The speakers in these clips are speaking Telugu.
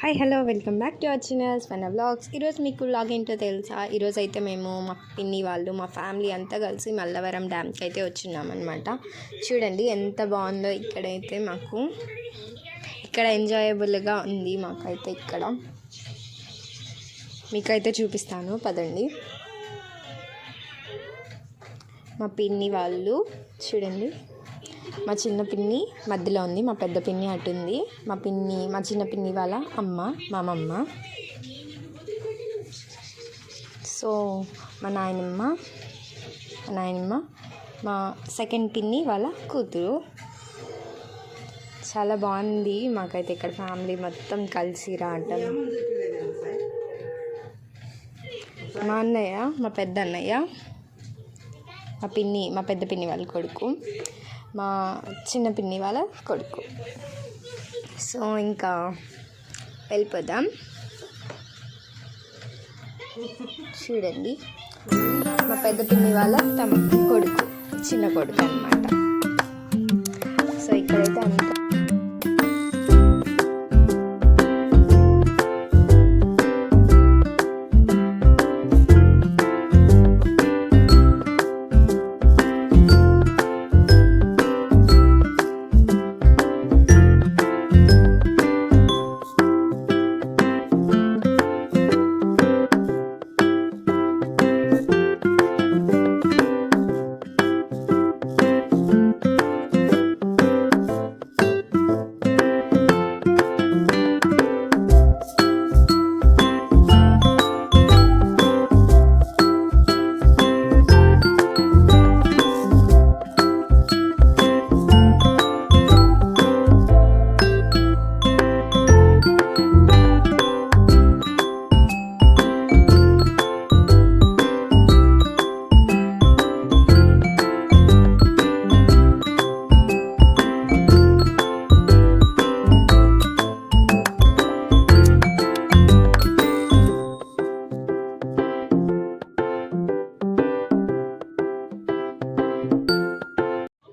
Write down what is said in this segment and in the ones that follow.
Hi hello welcome back to our channel Swanna vlogs. ఈరోజు మీకు వ్లాగ్ ఏంటో తెలుసా? ఈరోజు అయితే మేము మా పిన్ని వాళ్ళు మా ఫ్యామిలీ అంతా కలిసి మల్లవరం డ్యామ్కి అయితే వచ్చినామన్నమాట. చూడండి ఎంత బాగుందో ఇక్కడైతే. మాకు ఇక్కడ ఎంజాయబుల్గా ఉంది మాకైతే. ఇక్కడ మీకైతే చూపిస్తాను పదండి. మా పిన్ని వాళ్ళు చూడండి, మా చిన్న పిన్ని మధ్యలో ఉంది, మా పెద్ద పిన్ని అటు ఉంది. మా చిన్న పిన్ని వాళ్ళ అమ్మ మా అమ్మమ్మ. సో మా నాయనమ్మ మా సెకండ్ పిన్ని వాళ్ళ కూతురు. చాలా బాగుంది మాకైతే ఇక్కడ ఫ్యామిలీ మొత్తం కలిసి రావటం. మా అన్నయ్య, మా పెద్ద అన్నయ్య, మా పెద్ద పిన్ని వాళ్ళ కొడుకు, మా చిన్న పిన్ని వాళ్ళ కొడుకు. సో ఇంకా వెళ్ళిపోదాం. చూడండి, మా పెద్ద పిన్ని వాళ్ళ కొడుకు, చిన్న కొడుకు అన్నమాట. సో ఇక్కడైతే అంతా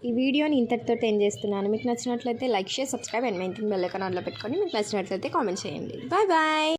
ఈ వీడియోని ఇంతటితో ఎండ్ చేస్తున్నాను. మీకు నచ్చినట్లయితే like, share, subscribe and main bell icon ఆన్లో పెట్టుకొని మీకు నచ్చినట్లయితే కామెంట్ చేయండి. Bye bye.